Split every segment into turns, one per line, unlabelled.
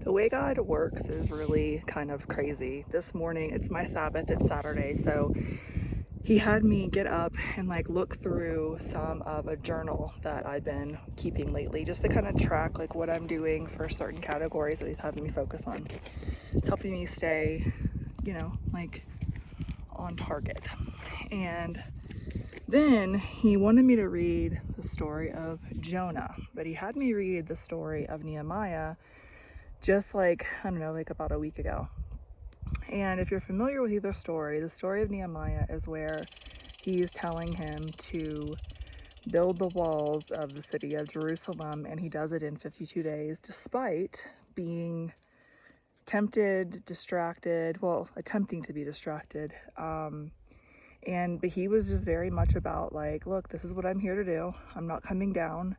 The way God works is really kind of crazy. This morning, it's my Sabbath, it's Saturday, so he had me get up and look through some of a journal that I've been keeping lately just to kind of track what I'm doing for certain categories that he's having me focus on. It's helping me stay, on target. And then he wanted me to read the story of Jonah, but he had me read the story of Nehemiah just I don't know, about a week ago. And if you're familiar with either story, the story of Nehemiah is where he's telling him to build the walls of the city of Jerusalem, and he does it in 52 days, despite being tempted, distracted, attempting to be distracted. But he was just very much about look, this is what I'm here to do. I'm not coming down.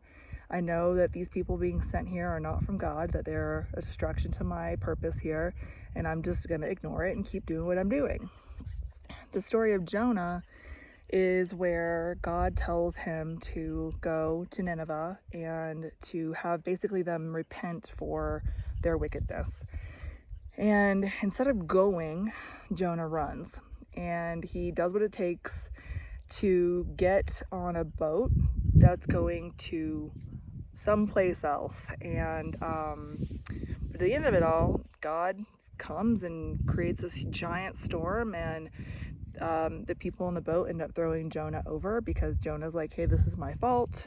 I know that these people being sent here are not from God, that they're a distraction to my purpose here, and I'm just going to ignore it and keep doing what I'm doing. The story of Jonah is where God tells him to go to Nineveh and to have basically them repent for their wickedness. And instead of going, Jonah runs, and he does what it takes to get on a boat that's going to someplace else. And at the end of it all, God comes and creates this giant storm, and the people on the boat end up throwing Jonah over because Jonah's like, hey, this is my fault.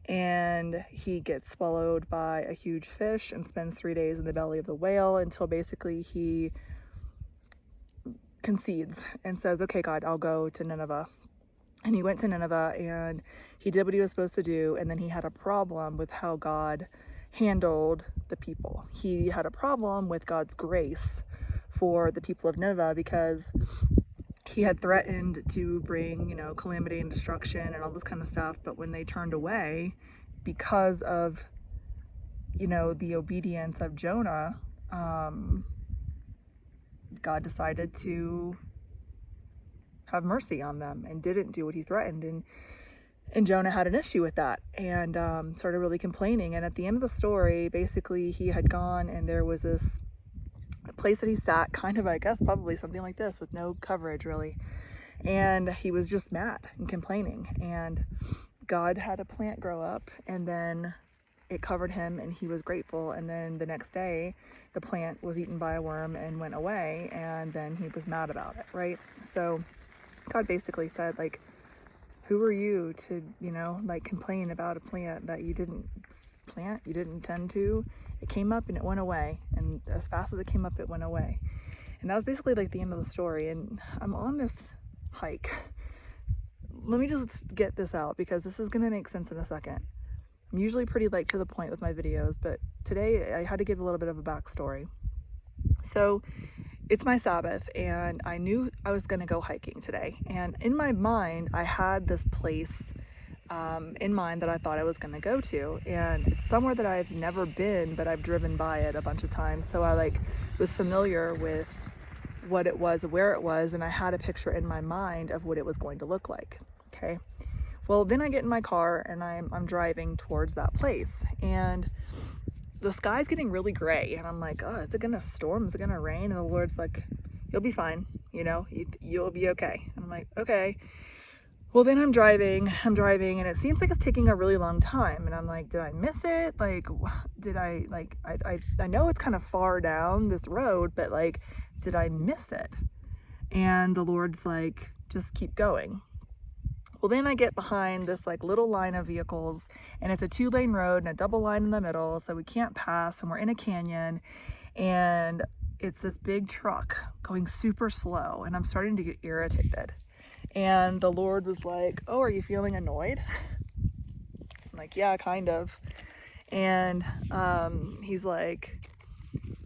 And he gets swallowed by a huge fish and spends 3 days in the belly of the whale until basically he concedes and says, okay, God, I'll go to Nineveh. And he went to Nineveh and he did what he was supposed to do. And then he had a problem with how God handled the people. He had a problem with God's grace for the people of Nineveh because he had threatened to bring, calamity and destruction and all this kind of stuff. But when they turned away because of, the obedience of Jonah, God decided to have mercy on them and didn't do what he threatened. And Jonah had an issue with that and started really complaining. And at the end of the story, basically he had gone and there was this place that he sat, kind of, I guess, probably something like this with no coverage really. And he was just mad and complaining. And God had a plant grow up and then it covered him and he was grateful. And then the next day, the plant was eaten by a worm and went away. And then he was mad about it, right? So God basically said, who are you to, complain about a plant that you didn't plant, you didn't tend to? It came up and it went away. And as fast as it came up, it went away. And that was basically the end of the story. And I'm on this hike. Let me just get this out because this is going to make sense in a second. I'm usually pretty to the point with my videos, but today I had to give a little bit of a backstory. So it's my Sabbath and I knew I was going to go hiking today. And in my mind, I had this place in mind that I thought I was going to go to. And it's somewhere that I've never been, but I've driven by it a bunch of times. So I was familiar with what it was, where it was, and I had a picture in my mind of what it was going to look like. Okay. Well, then I get in my car and I'm driving towards that place. And the sky's getting really gray and I'm like, oh, is it gonna storm? Is it gonna rain? And the Lord's like, you'll be fine, you'll be okay. And I'm like, okay. Well, then I'm driving and it seems like it's taking a really long time. And I'm like, did I miss it? Did I know it's kind of far down this road, but did I miss it? And the Lord's like, just keep going. Well, then I get behind this little line of vehicles and it's a 2-lane road and a double line in the middle. So we can't pass and we're in a canyon and it's this big truck going super slow and I'm starting to get irritated. And the Lord was like, oh, are you feeling annoyed? I'm like, yeah, kind of. And he's like,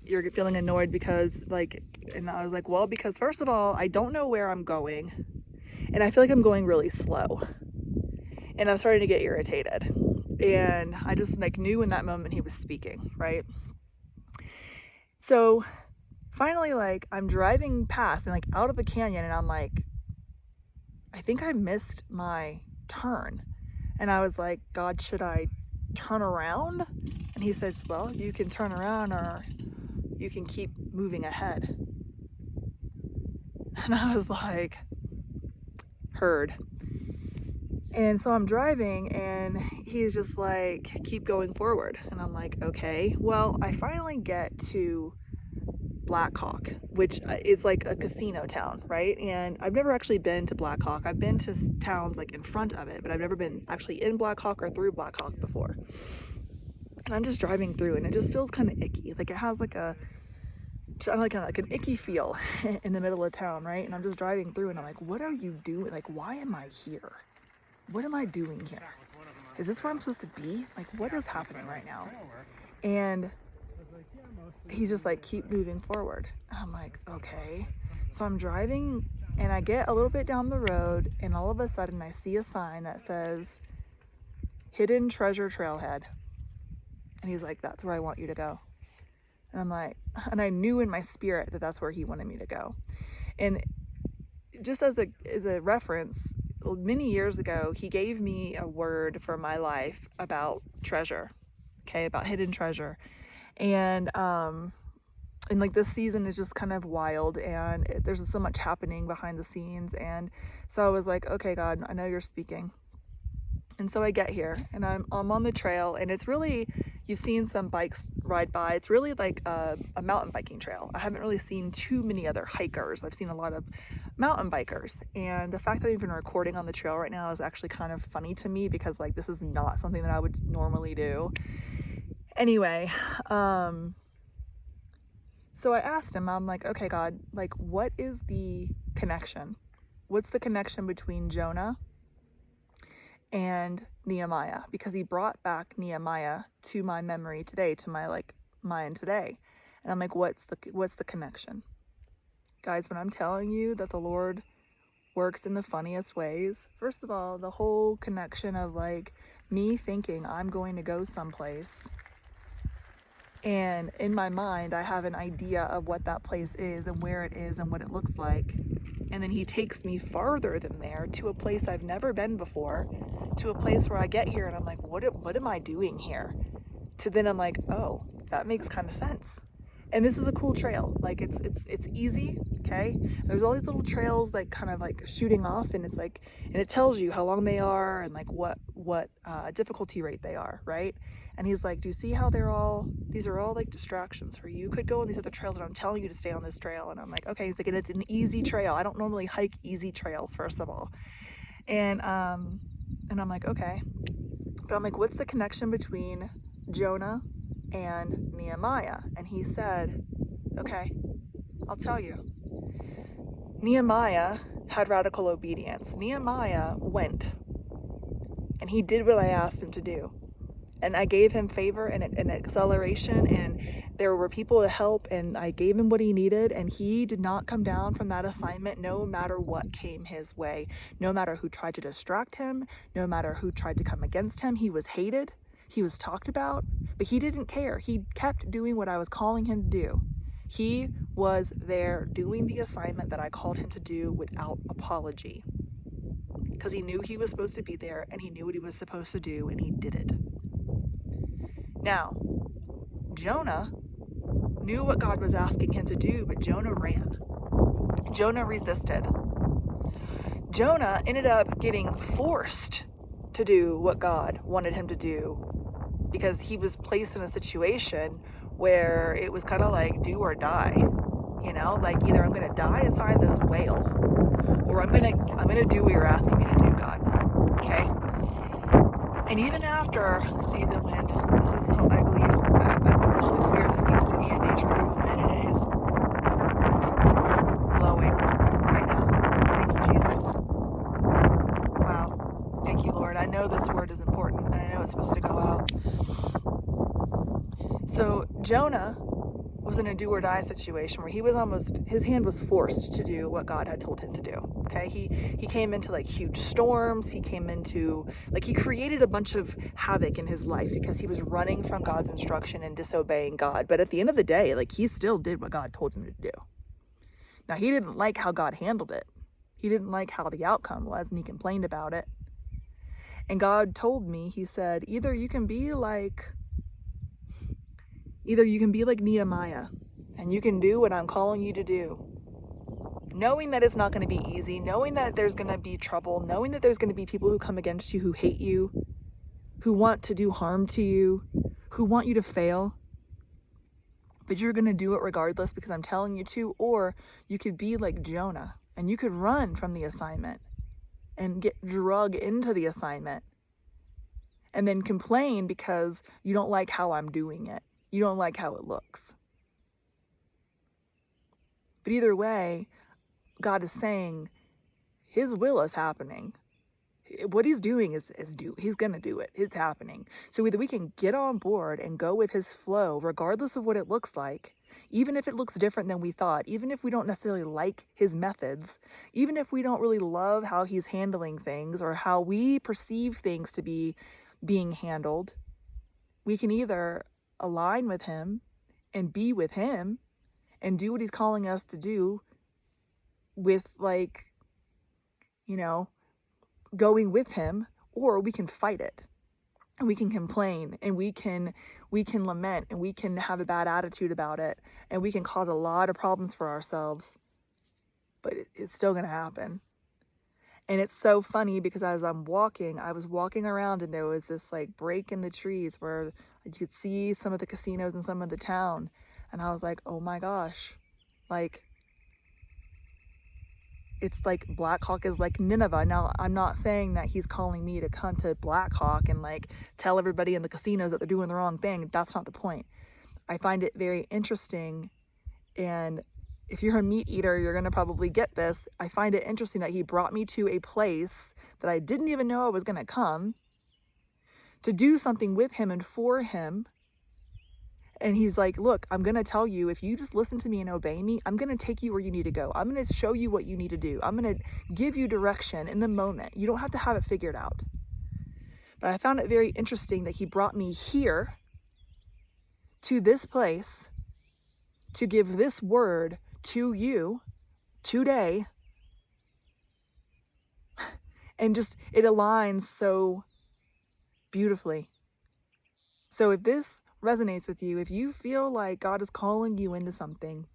you're feeling annoyed because and I was like, well, because first of all, I don't know where I'm going. And I feel like I'm going really slow and I'm starting to get irritated. And I just knew in that moment he was speaking, right? So finally, I'm driving past and out of the canyon and I'm like, I think I missed my turn. And I was like, God, should I turn around? And he says, well, you can turn around or you can keep moving ahead. And I was like, heard. And so I'm driving and he's just like, keep going forward. And I'm like, okay. Well, I finally get to Blackhawk, which is like a casino town, right? And I've never actually been to Blackhawk. I've been to towns like in front of it, but I've never been actually in Blackhawk or through Blackhawk before. And I'm just driving through and it just feels kind of icky. Like it has like a like an icky feel in the middle of town, right? And I'm just driving through and I'm like, what are you doing? Like, why am I here? What am I doing here? Is this where I'm supposed to be? Like, what is happening right now? And he's just like, keep moving forward. And I'm like, okay. So I'm driving and I get a little bit down the road and all of a sudden I see a sign that says Hidden Treasure Trailhead. And he's like, that's where I want you to go. And I'm like, and I knew in my spirit that that's where he wanted me to go. And just as a reference, many years ago, he gave me a word for my life about treasure, okay, about hidden treasure. And like this season is just kind of wild and there's so much happening behind the scenes. And so I was like, okay, God, I know you're speaking. And so I get here and I'm on the trail and it's really, you've seen some bikes ride by. It's really like a mountain biking trail. I haven't really seen too many other hikers. I've seen a lot of mountain bikers. And the fact that I'm even recording on the trail right now is actually kind of funny to me because like this is not something that I would normally do. Anyway, so I asked him, I'm like, okay, God, like what is the connection? What's the connection between Jonah and Nehemiah? Because he brought back Nehemiah to my memory today, to my like mind today. And I'm like, what's the connection? Guys, when I'm telling you that the Lord works in the funniest ways, first of all, the whole connection of like me thinking I'm going to go someplace and in my mind I have an idea of what that place is and where it is and what it looks like. And then he takes me farther than there to a place I've never been before, to a place where I get here and I'm like, what am I doing here? To then I'm like, oh, that makes kind of sense. And this is a cool trail. Like it's easy, okay? There's all these little trails like kind of like shooting off and it's like, and it tells you how long they are and like what difficulty rate they are, right? And he's like, do you see how these are all like distractions for you? You could go on these other trails and I'm telling you to stay on this trail. And I'm like, okay. He's like, and it's an easy trail. I don't normally hike easy trails, first of all. And I'm like, okay. But I'm like, what's the connection between Jonah and Nehemiah? And he said, okay, I'll tell you. Nehemiah had radical obedience. Nehemiah went and he did what I asked him to do. And I gave him favor and acceleration, and there were people to help, and I gave him what he needed, and he did not come down from that assignment no matter what came his way, no matter who tried to distract him, no matter who tried to come against him. He was hated, he was talked about, but he didn't care. He kept doing what I was calling him to do. He was there doing the assignment that I called him to do without apology, because he knew he was supposed to be there, and he knew what he was supposed to do, and he did it. Now, Jonah knew what God was asking him to do, but Jonah ran. Jonah resisted. Jonah ended up getting forced to do what God wanted him to do because he was placed in a situation where it was kind of like do or die. You know, like either I'm going to die inside this whale or I'm going to do what you're asking me to do, God. Okay? And even after, see the wind, this is how I believe the Holy Spirit speaks to me in nature through the wind, and it is blowing right now. Thank you, Jesus. Wow. Thank you, Lord. I know this word is important, and I know it's supposed to go out. So Jonah was in a do or die situation where his hand was forced to do what God had told him to do. Okay, he came into like huge storms. He came into he created a bunch of havoc in his life because he was running from God's instruction and disobeying God. But at the end of the day, like he still did what God told him to do. Now he didn't like how God handled it. He didn't like how the outcome was, and he complained about it. And God told me, he said, either you can be like Nehemiah And you can do what I'm calling you to do. Knowing that it's not going to be easy, knowing that there's going to be trouble, knowing that there's going to be people who come against you, who hate you, who want to do harm to you, who want you to fail. But you're going to do it regardless because I'm telling you to. Or you could be like Jonah and you could run from the assignment and get drug into the assignment and then complain because you don't like how I'm doing it. You don't like how it looks. But either way, God is saying his will is happening. What he's doing he's going to do it. It's happening. So either we can get on board and go with his flow, regardless of what it looks like, even if it looks different than we thought, even if we don't necessarily like his methods, even if we don't really love how he's handling things or how we perceive things to be being handled, we can either align with him and be with him and do what he's calling us to do with, like, going with him, or we can fight it and we can complain and we can lament and we can have a bad attitude about it and we can cause a lot of problems for ourselves, but it's still going to happen. And it's so funny because as I was walking around and there was this like break in the trees where you could see some of the casinos and some of the town, and I was like, oh my gosh, like, it's like Black Hawk is like Nineveh. Now, I'm not saying that he's calling me to come to Black Hawk and like tell everybody in the casinos that they're doing the wrong thing. That's not the point. I find it very interesting. And if you're a meat eater, you're going to probably get this. I find it interesting that he brought me to a place that I didn't even know I was going to come to do something with him and for him. And he's like, look, I'm going to tell you, if you just listen to me and obey me, I'm going to take you where you need to go. I'm going to show you what you need to do. I'm going to give you direction in the moment. You don't have to have it figured out. But I found it very interesting that he brought me here to this place to give this word to you today. And just, it aligns so beautifully. So if this resonates with you, if you feel like God is calling you into something,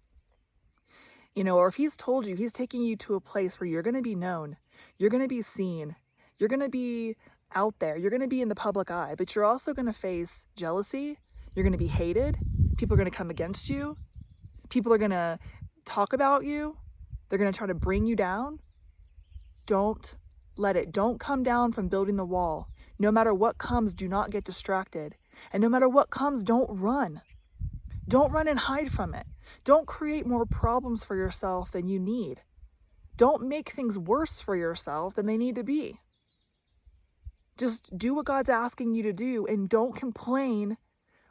or if he's told you, he's taking you to a place where you're going to be known, you're going to be seen, you're going to be out there, you're going to be in the public eye, but you're also going to face jealousy, you're going to be hated, people are going to come against you, people are going to talk about you, they're going to try to bring you down. Don't let it. Don't come down from building the wall. No matter what comes, do not get distracted. And no matter what comes, don't run. Don't run and hide from it. Don't create more problems for yourself than you need. Don't make things worse for yourself than they need to be. Just do what God's asking you to do and don't complain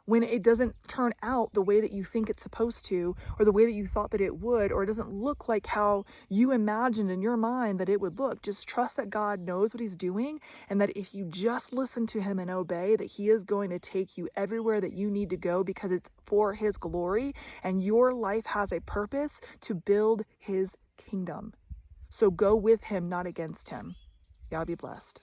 when it doesn't turn out the way that you think it's supposed to, or the way that you thought that it would, or it doesn't look like how you imagined in your mind that it would look. Just trust that God knows what he's doing, and that if you just listen to him and obey, that he is going to take you everywhere that you need to go because it's for his glory, and your life has a purpose to build his kingdom. So go with him, not against him. Y'all be blessed.